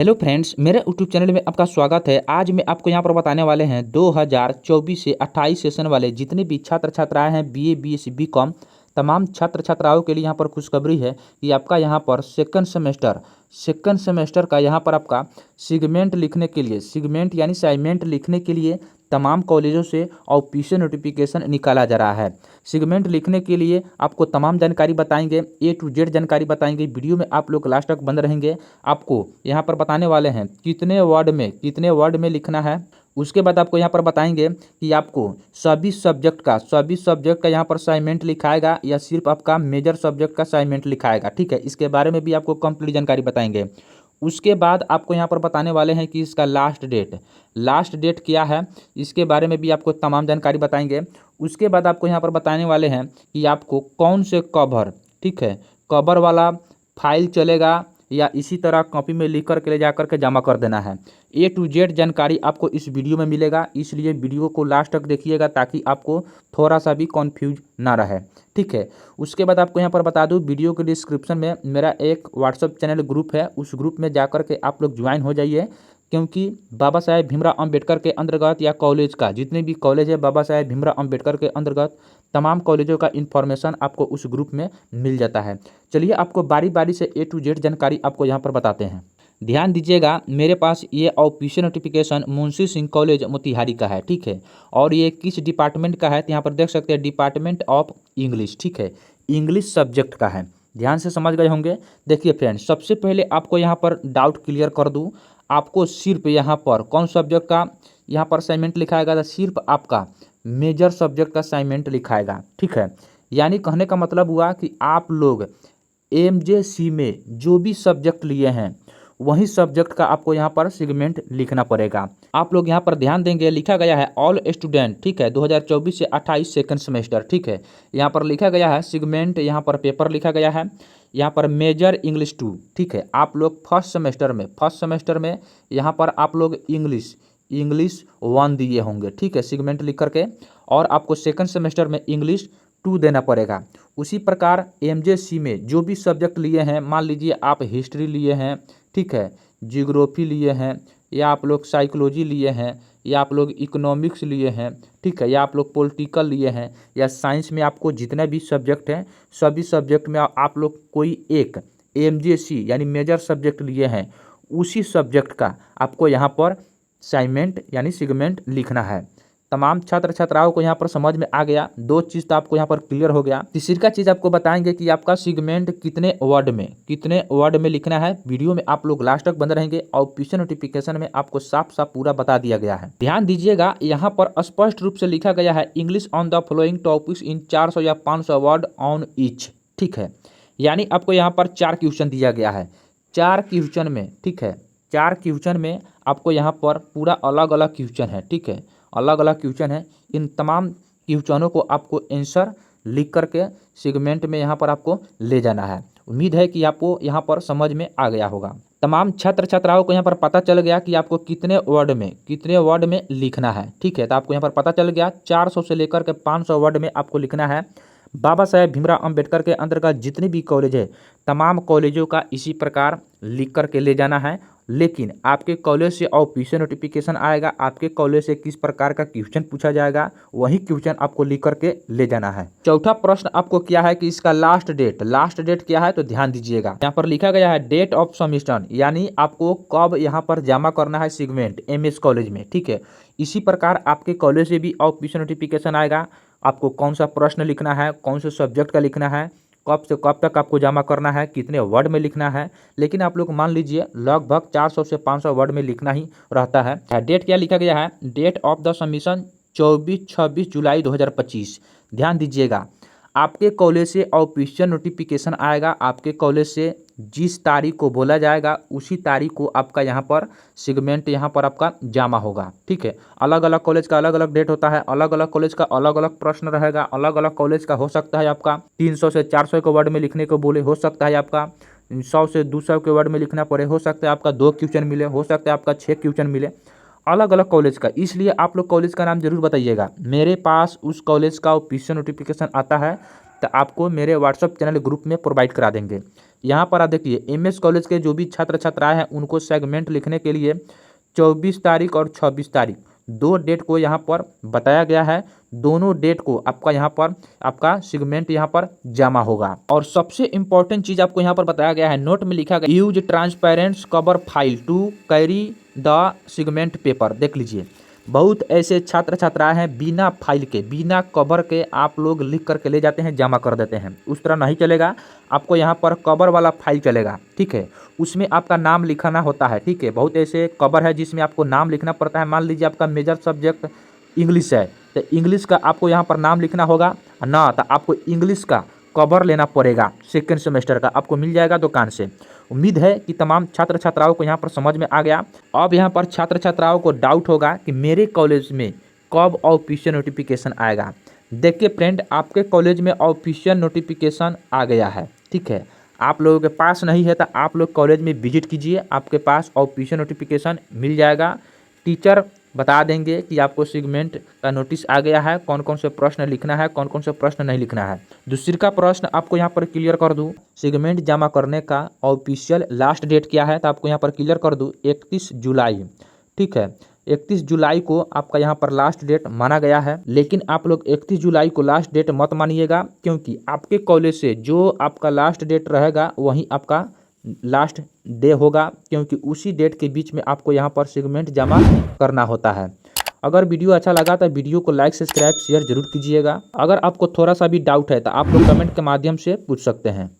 Hello friends, मेरे YouTube channel में आपका स्वागत है। आज मैं आपको यहाँ पर बताने वाले हैं 2024 से 28 सेशन वाले जितने भी छात्र छात्राएं हैं बीए बीएससी बीकॉम तमाम छात्र छात्राओं के लिए यहाँ पर खुशखबरी है कि आपका यहाँ पर सेकंड सेमेस्टर का यहाँ पर आपका सिगमेंट लिखने के लिए सिगमेंट यानी असाइनमेंट लिखने के लिए तमाम कॉलेजों से ऑफिशियल नोटिफिकेशन निकाला जा रहा है। सिगमेंट लिखने के लिए आपको तमाम जानकारी बताएंगे, ए टू जेड जानकारी बताएंगे। वीडियो में आप लोग लास्ट तक बंद रहेंगे। आपको यहाँ पर बताने वाले हैं कितने वर्ड में लिखना है। उसके बाद आपको यहाँ पर बताएंगे कि आपको सभी सब्जेक्ट का यहाँ पर असाइनमेंट लिखाएगा या सिर्फ आपका मेजर सब्जेक्ट का असाइनमेंट लिखाएगा। ठीक है, इसके बारे में भी आपको कंप्लीट जानकारी बताएंगे। उसके बाद आपको यहाँ पर बताने वाले हैं कि इसका लास्ट डेट क्या है, इसके बारे में भी आपको तमाम जानकारी बताएंगे। उसके बाद आपको यहाँ पर बताने वाले हैं कि आपको कौन से कवर, ठीक है, कवर वाला फाइल चलेगा या इसी तरह कॉपी में लिख कर के ले जा कर के जमा कर देना है। ए टू जेड जानकारी आपको इस वीडियो में मिलेगा, इसलिए वीडियो को लास्ट तक देखिएगा ताकि आपको थोड़ा सा भी कन्फ्यूज ना रहे। ठीक है, उसके बाद आपको यहाँ पर बता दूँ, वीडियो के डिस्क्रिप्शन में मेरा एक व्हाट्सअप चैनल ग्रुप है, उस ग्रुप में जा कर के आप लोग ज्वाइन हो जाइए। क्योंकि बाबा साहेब भीमराव अंबेडकर के अंतर्गत या कॉलेज का जितने भी कॉलेज है बाबा साहेब भीमराव अंबेडकर के अंतर्गत तमाम कॉलेजों का इन्फॉर्मेशन आपको उस ग्रुप में मिल जाता है। चलिए आपको बारी बारी से ए टू जेड जानकारी आपको यहाँ पर बताते हैं। ध्यान दीजिएगा, मेरे पास ये official notification Munshi Singh college Motihari का है। ठीक है, और ये किस डिपार्टमेंट का है तो यहाँ पर देख सकते हैं डिपार्टमेंट ऑफ इंग्लिश। ठीक है, इंग्लिश सब्जेक्ट का है। ध्यान से समझ गए होंगे। देखिए फ्रेंड्स, सबसे पहले आपको यहाँ पर डाउट क्लियर कर दूँ, आपको सिर्फ यहाँ पर कौन सब्जेक्ट का यहाँ पर असाइनमेंट लिखाएगा तो सिर्फ आपका मेजर सब्जेक्ट का असाइनमेंट लिखाएगा। ठीक है, यानी कहने का मतलब हुआ कि आप लोग एमजेसी में जो भी सब्जेक्ट लिए हैं वही सब्जेक्ट का आपको यहाँ पर सिगमेंट लिखना पड़ेगा। आप लोग यहाँ पर ध्यान देंगे, लिखा गया है ऑल स्टूडेंट, ठीक है, 2024 से 28 सेकंड सेमेस्टर। ठीक है, यहाँ पर लिखा गया है सिगमेंट, यहाँ पर पेपर लिखा गया है, यहाँ पर मेजर इंग्लिश 2। ठीक है, आप लोग फर्स्ट सेमेस्टर में यहाँ पर आप लोग इंग्लिश 1 दिए होंगे। ठीक है, सिगमेंट लिख करके, और आपको सेकंड सेमेस्टर में इंग्लिश 2 देना पड़ेगा। उसी प्रकार एमजेसी में जो भी सब्जेक्ट लिए हैं, मान लीजिए आप हिस्ट्री लिए हैं, ठीक है, जियोग्राफी लिए हैं, या आप लोग साइकोलॉजी लिए हैं, या आप लोग इकोनॉमिक्स लिए हैं, ठीक है, या आप लोग पॉलिटिकल लिए हैं, या साइंस में आपको जितने भी सब्जेक्ट हैं सभी सब्जेक्ट में आप लोग कोई एक एमजेसी यानी मेजर सब्जेक्ट लिए हैं, उसी सब्जेक्ट का आपको यहाँ पर असाइनमेंट यानी सिगमेंट लिखना है। तमाम छात्र छात्राओं को यहाँ पर समझ में आ गया। 2 चीज़ तो आपको यहाँ पर क्लियर हो गया। तीसरी चीज़ आपको बताएंगे कि आपका सिगमेंट कितने वर्ड में लिखना है। वीडियो में आप लोग लास्ट तक बंद रहेंगे और ऑफिशियल नोटिफिकेशन में आपको साफ साफ पूरा बता दिया गया है। ध्यान दीजिएगा, यहाँ पर स्पष्ट रूप से लिखा गया है English on the following topics in 400 या 500 वर्ड ऑन ईच। ठीक है, यानी आपको यहाँ पर 4 क्वेश्चन दिया गया है। 4 क्वेश्चन में, ठीक है, 4 क्वेश्चन में आपको यहाँ पर पूरा अलग अलग क्वेश्चन है। ठीक है, अलग अलग क्वेश्चन है। इन तमाम क्वेश्चनों को आपको आंसर लिख करके सेगमेंट में यहाँ पर आपको ले जाना है। उम्मीद है कि आपको यहाँ पर समझ में आ गया होगा। तमाम छात्र छात्राओं को यहाँ पर पता चल गया कि आपको कितने वर्ड में लिखना है। ठीक है, तो आपको यहाँ पर पता चल गया 400 से लेकर के 500 वर्ड में आपको लिखना है। बाबा साहेब भीमराव अंबेडकर के अंतर्गत जितने भी कॉलेज है तमाम कॉलेजों का इसी प्रकार लिख करके ले जाना है। लेकिन आपके कॉलेज से ऑफिशियल नोटिफिकेशन आएगा, आपके कॉलेज से किस प्रकार का क्वेश्चन पूछा जाएगा वही क्वेश्चन आपको लिख करके ले जाना है। चौथा प्रश्न आपको क्या है कि इसका लास्ट डेट क्या है, तो ध्यान दीजिएगा, यहाँ पर लिखा गया है डेट ऑफ सबमिशन, यानी आपको कब यहाँ पर जमा करना है सिगमेंट एमएस कॉलेज में। ठीक है, इसी प्रकार आपके कॉलेज से भी ऑफिशियल नोटिफिकेशन आएगा, आपको कौन सा प्रश्न लिखना है, कौन से सब्जेक्ट का लिखना है, कब से कब तक आपको जमा करना है, कितने वर्ड में लिखना है। लेकिन आप लोग मान लीजिए लगभग 400 से 500 वर्ड में लिखना ही रहता है। डेट क्या लिखा गया है, डेट ऑफ द सबमिशन 24-26 जुलाई 2025। ध्यान दीजिएगा, आपके कॉलेज से ऑफिशियल नोटिफिकेशन आएगा, आपके कॉलेज से जिस तारीख को बोला जाएगा उसी तारीख को आपका यहाँ पर सिगमेंट यहाँ पर आपका जमा होगा। ठीक है, अलग अलग कॉलेज का अलग अलग डेट होता है, अलग अलग कॉलेज का अलग अलग प्रश्न रहेगा, अलग अलग कॉलेज का हो सकता है आपका 300 से 400 के वर्ड में लिखने को बोले, हो सकता है आपका 100 से 200 के वर्ड में लिखना पड़े, हो सकता है आपका 2 क्वेश्चन मिले, हो सकता है आपका 6 क्वेश्चन मिले, अलग अलग कॉलेज का। इसलिए आप लोग कॉलेज का नाम जरूर बताइएगा। मेरे पास उस कॉलेज का ऑफिशियल नोटिफिकेशन आता है तो आपको मेरे व्हाट्सअप चैनल ग्रुप में प्रोवाइड करा देंगे। यहाँ पर आप देखिए एमएस कॉलेज के जो भी छात्र छात्राएं हैं उनको सेगमेंट लिखने के लिए 24 तारीख और 26 तारीख 2 डेट को यहाँ पर बताया गया है। दोनों डेट को आपका यहाँ पर आपका सेगमेंट यहाँ पर जमा होगा। और सबसे इम्पोर्टेंट चीज़ आपको यहाँ पर बताया गया है, नोट में लिखा गया use transparent cover file to carry the segment paper. देख लीजिए, बहुत ऐसे छात्र छात्राएं हैं बिना फाइल के बिना कवर के आप लोग लिख करके ले जाते हैं, जमा कर देते हैं। उस तरह नहीं चलेगा, आपको यहाँ पर कवर वाला फाइल चलेगा, ठीक है। उसमें आपका नाम लिखना होता है, ठीक है। बहुत ऐसे कवर है जिसमें आपको नाम लिखना पड़ता है। मान लीजिए आपका मेजर सब्जेक्ट इंग्लिश है तो इंग्लिश का आपको यहाँ पर नाम लिखना होगा ना, तो आपको इंग्लिश का कवर लेना पड़ेगा। सेकेंड सेमेस्टर का आपको मिल जाएगा दुकान से। उम्मीद है कि तमाम छात्र छात्राओं को यहाँ पर समझ में आ गया। अब यहाँ पर छात्र छात्राओं को डाउट होगा कि मेरे कॉलेज में कब ऑफिशियल नोटिफिकेशन आएगा। देखिए फ्रेंड, आपके कॉलेज में ऑफिशियल नोटिफिकेशन आ गया है, ठीक है। आप लोगों के पास नहीं है तो आप लोग कॉलेज में विजिट कीजिए, आपके पास ऑफिशियल नोटिफिकेशन मिल जाएगा। टीचर बता देंगे कि आपको सेगमेंट का नोटिस आ गया है, कौन कौन से प्रश्न लिखना है, कौन कौन से प्रश्न नहीं लिखना है। दूसरी का प्रश्न आपको यहाँ पर क्लियर कर दूँ, सेगमेंट जमा करने का ऑफिशियल लास्ट डेट क्या है, तो आपको यहाँ पर क्लियर कर दूँ 31 जुलाई, ठीक है। 31 जुलाई को आपका यहाँ पर लास्ट डेट माना गया है। लेकिन आप लोग 31 जुलाई को लास्ट डेट मत मानिएगा, क्योंकि आपके कॉलेज से जो आपका लास्ट डेट रहेगा वहीं आपका लास्ट डे होगा, क्योंकि उसी डेट के बीच में आपको यहाँ पर सेगमेंट जमा करना होता है। अगर वीडियो अच्छा लगा तो वीडियो को लाइक सब्सक्राइब शेयर जरूर कीजिएगा। अगर आपको थोड़ा सा भी डाउट है तो आप लोग कमेंट के माध्यम से पूछ सकते हैं।